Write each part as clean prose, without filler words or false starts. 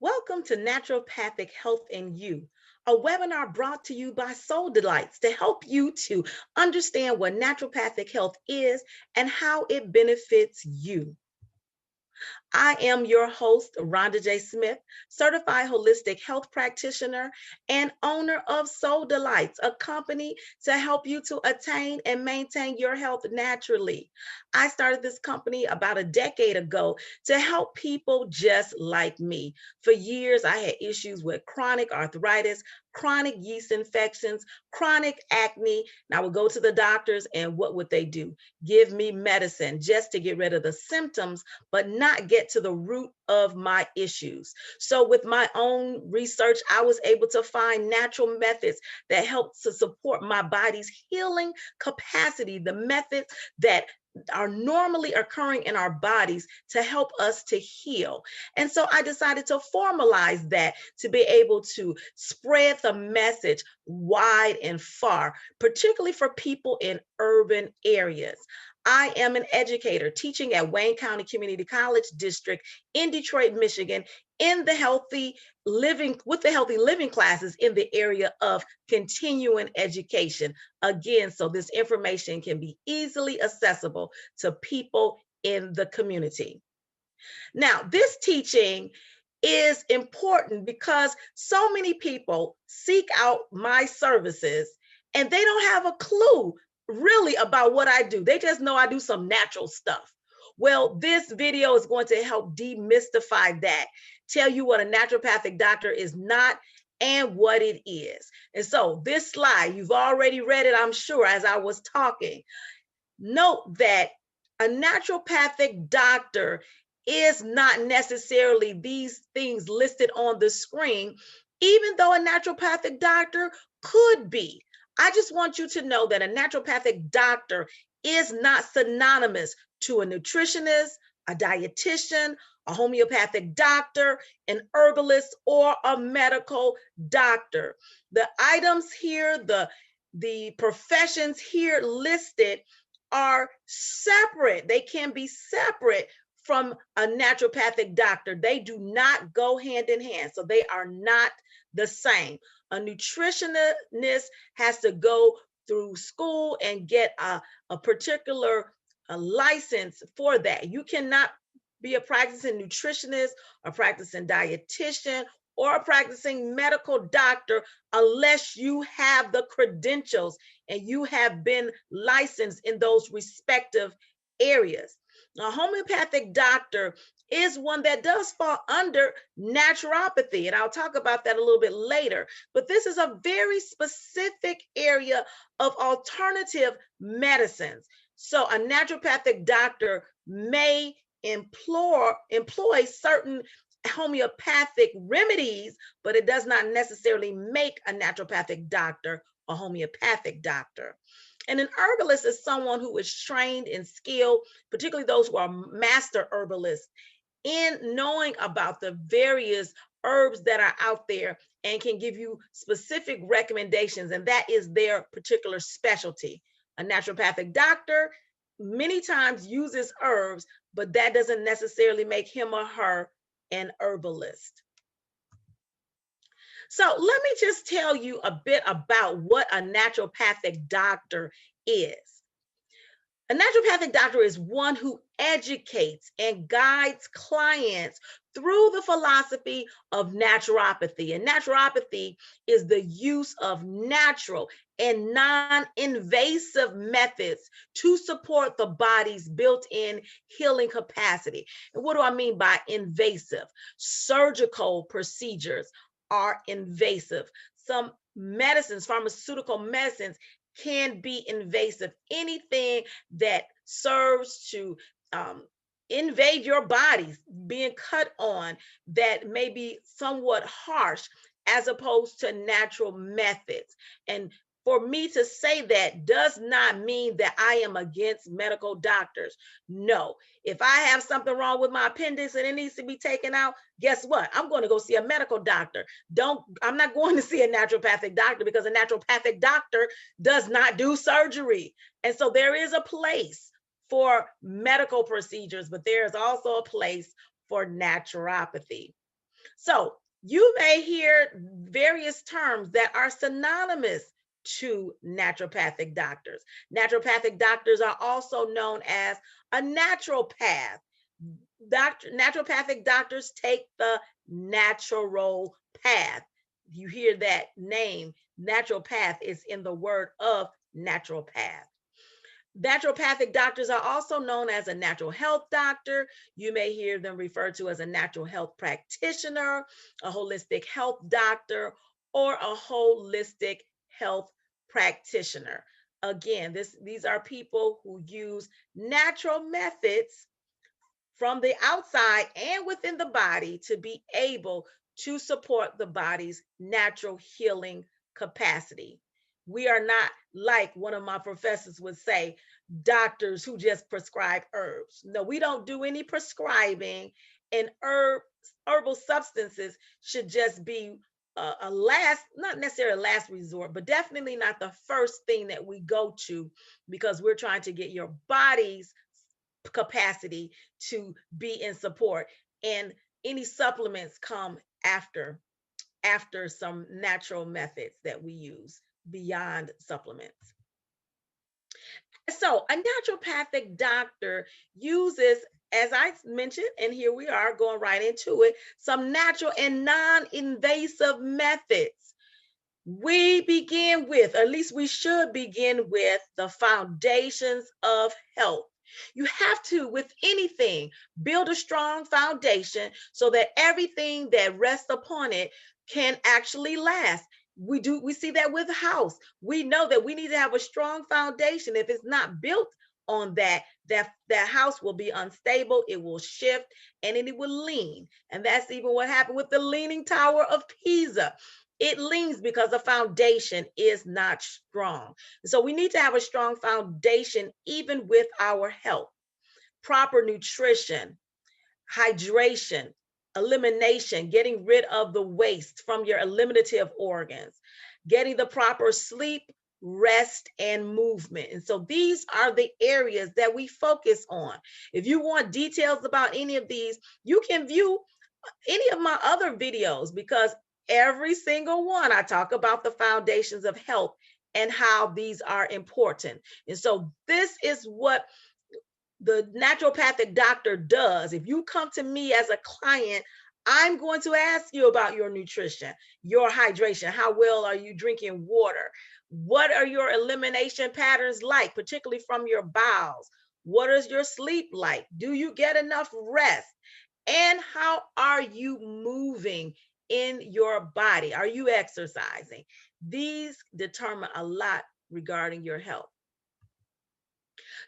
Welcome to Naturopathic Health You, a webinar brought to you by Soul Delights to help you to understand what naturopathic health is and how it benefits you. I am your host, Rhonda J. Smith, certified holistic health practitioner and owner of Soul Delights, a company to help you to attain and maintain your health naturally. I started this company about a decade ago to help people just like me. For years, I had issues with chronic arthritis, chronic yeast infections, chronic acne. And I would go to the doctors, and what would they do? Give me medicine just to get rid of the symptoms, but not get to the root of my issues. So with my own research, I was able to find natural methods that help to support my body's healing capacity, the methods that are normally occurring in our bodies to help us to heal. And so I decided to formalize that to be able to spread the message wide and far, particularly for people in urban areas. I am an educator teaching at Wayne County Community College District in Detroit, Michigan, in the healthy living with the healthy living classes in the area of continuing education. Again, so this information can be easily accessible to people in the community. Now, this teaching is important because so many people seek out my services and they don't have a clue really about what I do. They just know I do some natural stuff. Well, this video is going to help demystify that, tell you what a naturopathic doctor is not and what it is. And so this slide, you've already read it, I'm sure, as I was talking. Note that a naturopathic doctor is not necessarily these things listed on the screen, even though a naturopathic doctor could be. I just want you to know that a naturopathic doctor is not synonymous to a nutritionist, a dietitian, a homeopathic doctor, an herbalist, or a medical doctor. The items here, the professions here listed are separate. They can be separate from a naturopathic doctor. They do not go hand in hand. So they are not the same. A nutritionist has to go through school and get a particular license for that. You cannot be a practicing nutritionist, a practicing dietitian, or a practicing medical doctor unless you have the credentials and you have been licensed in those respective areas. A homeopathic doctor is one that does fall under naturopathy, and I'll talk about that a little bit later. But this is a very specific area of alternative medicines. So a naturopathic doctor may employ certain homeopathic remedies, but it does not necessarily make a naturopathic doctor a homeopathic doctor. And an herbalist is someone who is trained and skilled, particularly those who are master herbalists, in knowing about the various herbs that are out there and can give you specific recommendations. And that is their particular specialty. A naturopathic doctor many times uses herbs, but that doesn't necessarily make him or her an herbalist. So let me just tell you a bit about what a naturopathic doctor is. A naturopathic doctor is one who educates and guides clients through the philosophy of naturopathy. And naturopathy is the use of natural and non-invasive methods to support the body's built-in healing capacity. And what do I mean by invasive? Surgical procedures are invasive. Some medicines, pharmaceutical medicines, can be invasive. Anything that serves to invade your body, being cut on, that may be somewhat harsh as opposed to natural methods. And for me to say that does not mean that I am against medical doctors. No, if I have something wrong with my appendix and it needs to be taken out, guess what? I'm going to go see a medical doctor. I'm not going to see a naturopathic doctor because a naturopathic doctor does not do surgery. And so there is a place for medical procedures, but there is also a place for naturopathy. So you may hear various terms that are synonymous to naturopathic doctors. Naturopathic doctors are also known as a naturopath. Naturopathic doctors take the natural path. You hear that name, naturopath is in the word of naturopath. Naturopathic doctors are also known as a natural health doctor. You may hear them referred to as a natural health practitioner, a holistic health doctor, or a holistic health practitioner. Again, these are people who use natural methods from the outside and within the body to be able to support the body's natural healing capacity. We are not like one of my professors would say, doctors who just prescribe herbs. No, we don't do any prescribing, and herbal substances should just be a last, not necessarily a last resort, but definitely not the first thing that we go to, because we're trying to get your body's capacity to be in support, and any supplements come after some natural methods that we use beyond supplements. So a naturopathic doctor uses, as I mentioned, and here we are going right into it, some natural and non-invasive methods. We begin with, at least we should begin with, the foundations of health. You have to, with anything, build a strong foundation so that everything that rests upon it can actually last. We see that with a house. We know that we need to have a strong foundation. If it's not built on that house will be unstable, it will shift, and it will lean. And that's even what happened with the Leaning Tower of Pisa. It leans because the foundation is not strong. So we need to have a strong foundation even with our health. Proper nutrition, hydration, elimination, getting rid of the waste from your eliminative organs, getting the proper sleep, rest, and movement. And so these are the areas that we focus on. If you want details about any of these, you can view any of my other videos, because every single one I talk about the foundations of health and how these are important. And so this is what the naturopathic doctor does. If you come to me as a client, I'm going to ask you about your nutrition, your hydration. How well are you drinking water? What are your elimination patterns like, particularly from your bowels? What is your sleep like? Do you get enough rest? And how are you moving in your body? Are you exercising? These determine a lot regarding your health.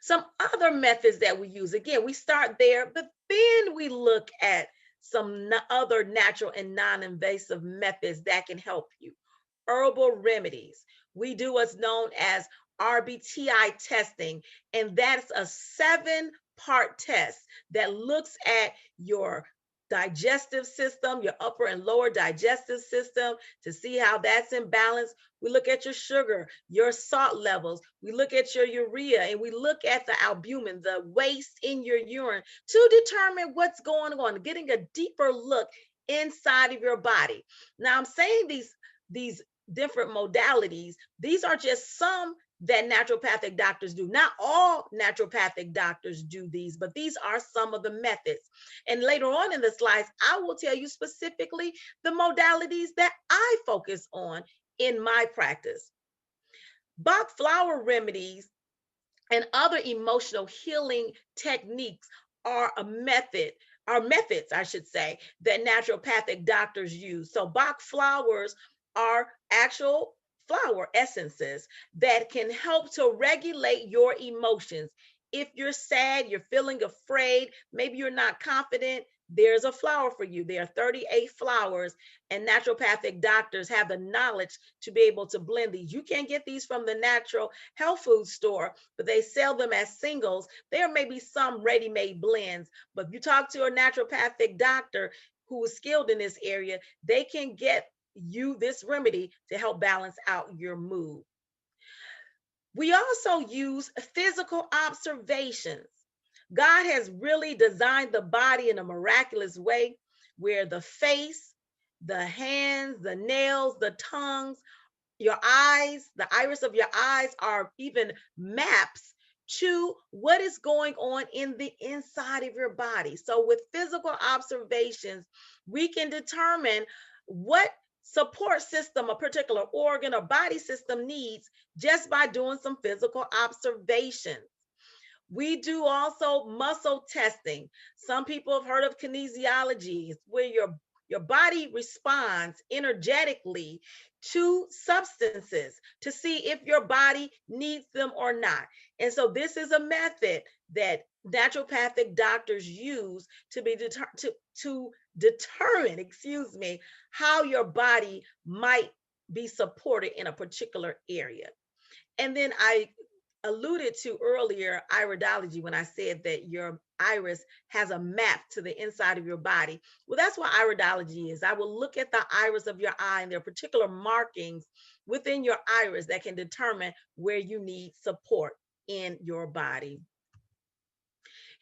Some other methods that we use, again, we start there, but then we look at some other natural and non-invasive methods that can help you. Herbal remedies. We do what's known as RBTI testing, and that's a 7-part test that looks at your digestive system, your upper and lower digestive system, to see how that's in balance. We look at your sugar, your salt levels, we look at your urea, and we look at the albumin, the waste in your urine, to determine what's going on, getting a deeper look inside of your body. Now, I'm saying these different modalities, these are just some that naturopathic doctors do. Not all naturopathic doctors do these, but these are some of the methods. And later on in the slides, I will tell you specifically the modalities that I focus on in my practice. Bach flower remedies and other emotional healing techniques are methods, I should say, that naturopathic doctors use. So Bach flowers are actual flower essences that can help to regulate your emotions. If you're sad, you're feeling afraid, maybe you're not confident, there's a flower for you. There are 38 flowers, and naturopathic doctors have the knowledge to be able to blend these. You can't get these from the natural health food store, but they sell them as singles. There may be some ready-made blends, but if you talk to a naturopathic doctor who is skilled in this area, they can get you this remedy to help balance out your mood. We also use physical observations. God has really designed the body in a miraculous way. where the face, the hands, the nails, the tongues, your eyes, the iris of your eyes are even maps to what is going on in the inside of your body. So, with physical observations, we can determine what support system a particular organ or body system needs just by doing some physical observations. We do also muscle testing. Some people have heard of kinesiology. It's where your body responds energetically to substances to see if your body needs them or not. And so this is a method that naturopathic doctors use to be to determine, excuse me, how your body might be supported in a particular area. And then I alluded to earlier iridology when I said that your iris has a map to the inside of your body. Well, that's what iridology is. I will look at the iris of your eye, and there are particular markings within your iris that can determine where you need support in your body.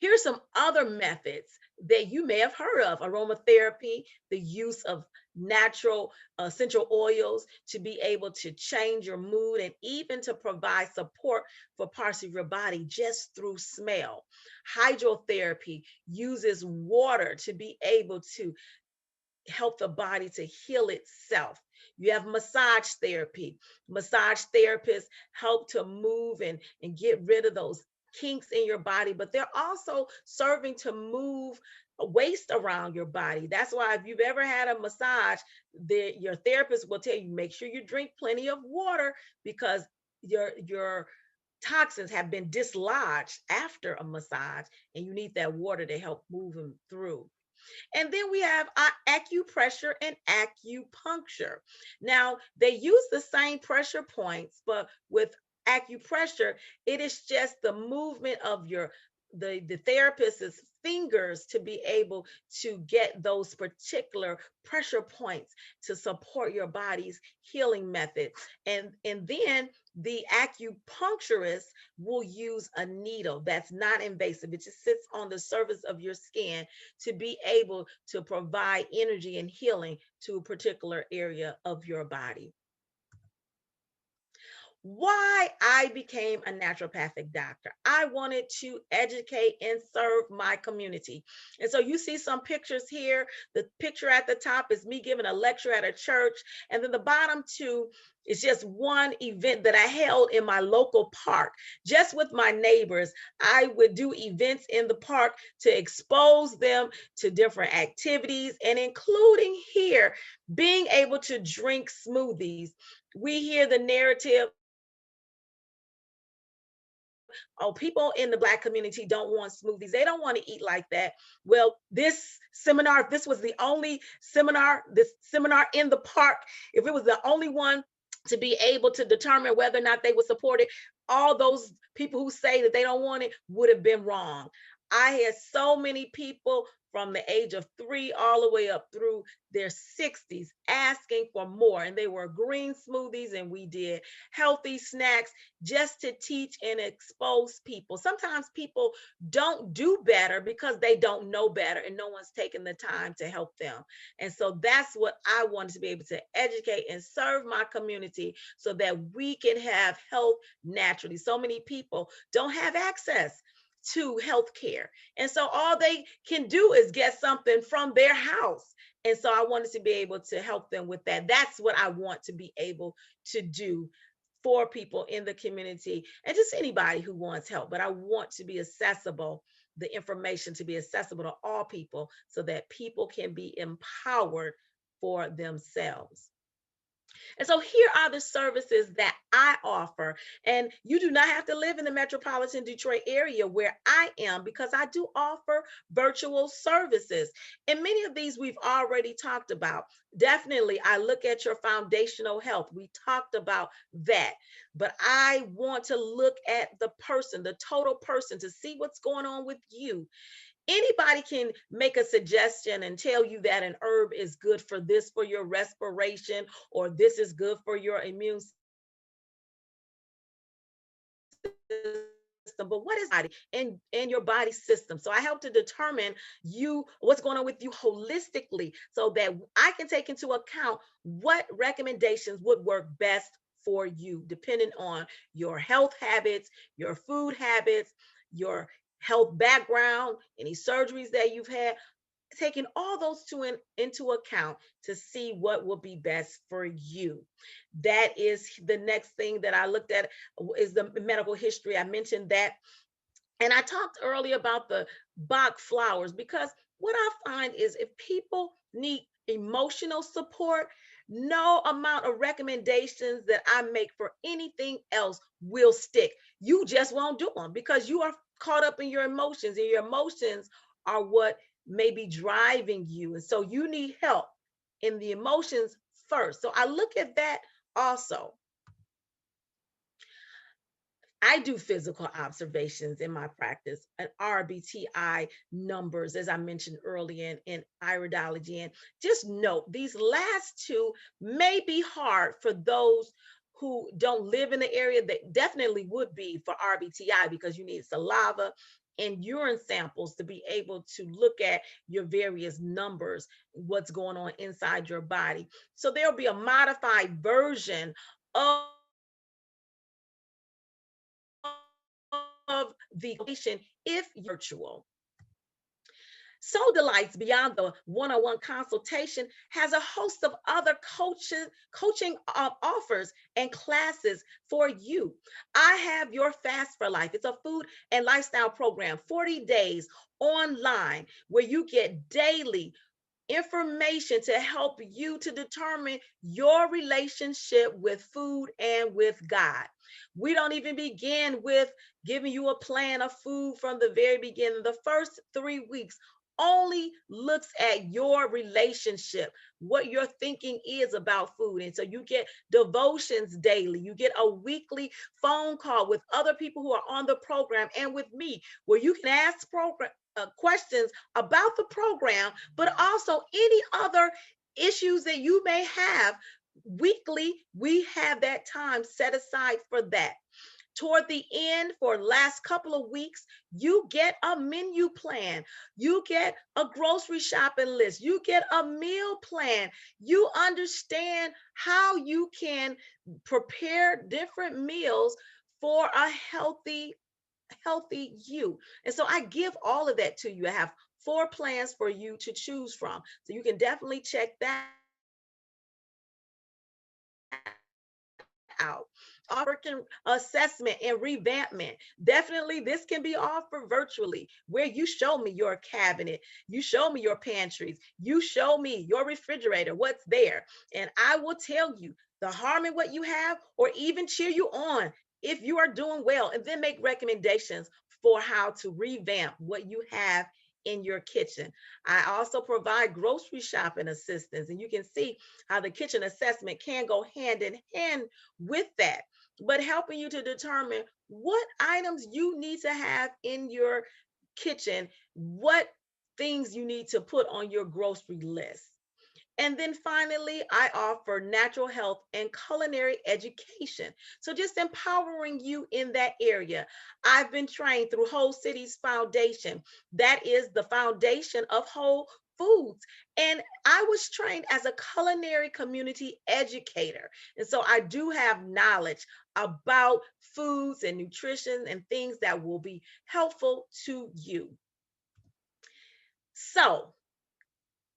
Here's some other methods that you may have heard of: aromatherapy, the use of natural essential oils to be able to change your mood and even to provide support for parts of your body just through smell. Hydrotherapy uses water to be able to help the body to heal itself. You have massage therapy. Massage therapists help to move and get rid of those kinks in your body, but they're also serving to move waste around your body. That's why if you've ever had a massage, your therapist will tell you make sure you drink plenty of water because your toxins have been dislodged after a massage, and you need that water to help move them through. And then we have acupressure and acupuncture. Now, they use the same pressure points, but with acupressure, it is just the movement of the therapist's fingers to be able to get those particular pressure points to support your body's healing method. And then the acupuncturist will use a needle that's not invasive. It just sits on the surface of your skin to be able to provide energy and healing to a particular area of your body. Why I became a naturopathic doctor. I wanted to educate and serve my community. And so you see some pictures here. The picture at the top is me giving a lecture at a church. And then the bottom two is just one event that I held in my local park, just with my neighbors. I would do events in the park to expose them to different activities, and including here, being able to drink smoothies. We hear the narrative, oh, people in the Black community don't want smoothies. They don't want to eat like that. Well, this seminar, if this was the only seminar, this seminar in the park, if it was the only one to be able to determine whether or not they would support it, all those people who say that they don't want it would have been wrong. I had so many people from the age of 3 all the way up through their 60s asking for more. And they were green smoothies, and we did healthy snacks just to teach and expose people. Sometimes people don't do better because they don't know better, and no one's taken the time to help them. And so that's what I wanted to be able to educate and serve my community so that we can have health naturally. So many people don't have access to health care. And so all they can do is get something from their house. And so I wanted to be able to help them with that. That's what I want to be able to do for people in the community and just anybody who wants help. But I want to be accessible, the information to be accessible to all people so that people can be empowered for themselves. And so here are the services that I offer. And you do not have to live in the metropolitan Detroit area where I am, because I do offer virtual services. And many of these we've already talked about. Definitely, I look at your foundational health. We talked about that. But I want to look at the person, the total person, to see what's going on with you. Anybody can make a suggestion and tell you that an herb is good for this, for your respiration, or this is good for your immune system. but what is body and your body system. So I help to determine you what's going on with you holistically so that I can take into account what recommendations would work best for you, depending on your health habits, your food habits, your health background, any surgeries that you've had, taking all those into account to see what will be best for you. That is the next thing that I looked at is the medical history. I mentioned that. And I talked earlier about the Bach flowers because what I find is if people need emotional support, no amount of recommendations that I make for anything else will stick. You just won't do them because you are caught up in your emotions, and your emotions are what may be driving you. And so you need help in the emotions first. So I look at that also. I do physical observations in my practice, and RBTI numbers, as I mentioned earlier, in iridology. And just note, these last two may be hard for those who don't live in the area. That definitely would be for RBTI because you need saliva and urine samples to be able to look at your various numbers, what's going on inside your body. So there'll be a modified version of the if virtual. Soul Delights, beyond the one-on-one consultation, has a host of other coaching offers and classes for you. I have your Fast for Life. It's a food and lifestyle program, 40 days online, where you get daily information to help you to determine your relationship with food and with God. We don't even begin with giving you a plan of food from the very beginning. The first 3 weeks only looks at your relationship, what your thinking is about food. And so you get devotions daily. You get a weekly phone call with other people who are on the program and with me, where you can ask questions about the program, but also any other issues that you may have. Weekly, we have that time set aside for that. Toward the end, for last couple of weeks, you get a menu plan, you get a grocery shopping list, you get a meal plan, you understand how you can prepare different meals for a healthy you. And so I give all of that to you. I have 4 plans for you to choose from. So you can definitely check that out. Offer assessment and revampment. Definitely, this can be offered virtually, where you show me your cabinet, you show me your pantries, you show me your refrigerator, what's there, and I will tell you the harm in what you have, or even cheer you on if you are doing well, and then make recommendations for how to revamp what you have in your kitchen. I also provide grocery shopping assistance, and you can see how the kitchen assessment can go hand in hand with that, but helping you to determine what items you need to have in your kitchen, what things you need to put on your grocery list. And then finally, I offer natural health and culinary education. So just empowering you in that area. I've been trained through Whole Cities Foundation. That is the foundation of Whole Foods. And I was trained as a culinary community educator. And so I do have knowledge about foods and nutrition and things that will be helpful to you. So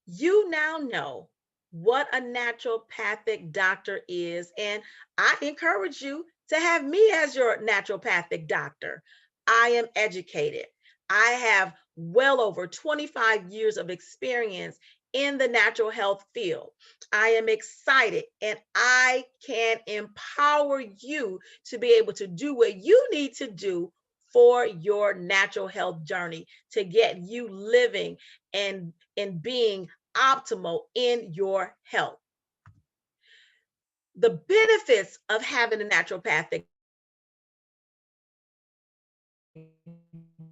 you now know what a naturopathic doctor is, and I encourage you to have me as your naturopathic doctor. I am educated. I have well over 25 years of experience in the natural health field. I am excited, and I can empower you to be able to do what you need to do for your natural health journey to get you living and being optimal in your health. The benefits of having a naturopathic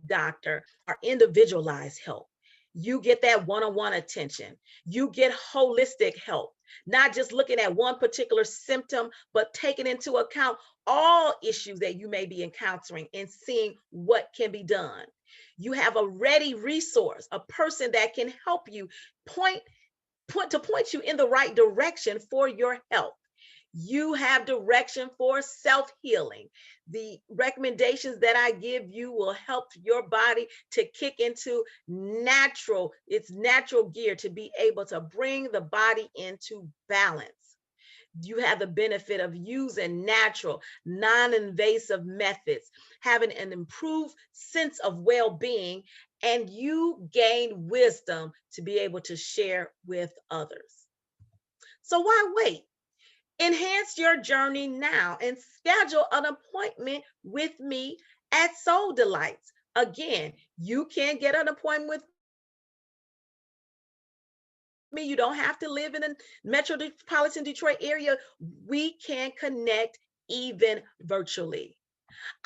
doctor are individualized help. You get that one-on-one attention. You get holistic help, not just looking at one particular symptom, but taking into account all issues that you may be encountering and seeing what can be done. You have a ready resource, a person that can help you point point you in the right direction for your health. You have direction for self healing. The recommendations that I give you will help your body to kick into its natural gear to be able to bring the body into balance. You have the benefit of using natural, non invasive methods, having an improved sense of well being, and you gain wisdom to be able to share with others. So, why wait? Enhance your journey now and schedule an appointment with me at Soul Delights. Again, you can get an appointment with me. You don't have to live in the metropolitan Detroit area. We can connect even virtually.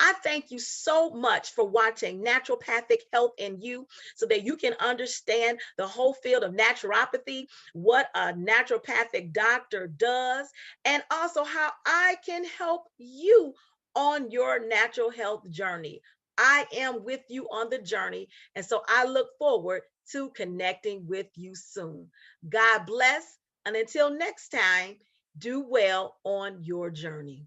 I thank you so much for watching Naturopathic Health and You so that you can understand the whole field of naturopathy, what a naturopathic doctor does, and also how I can help you on your natural health journey. I am with you on the journey, and so I look forward to connecting with you soon. God bless, and until next time, do well on your journey.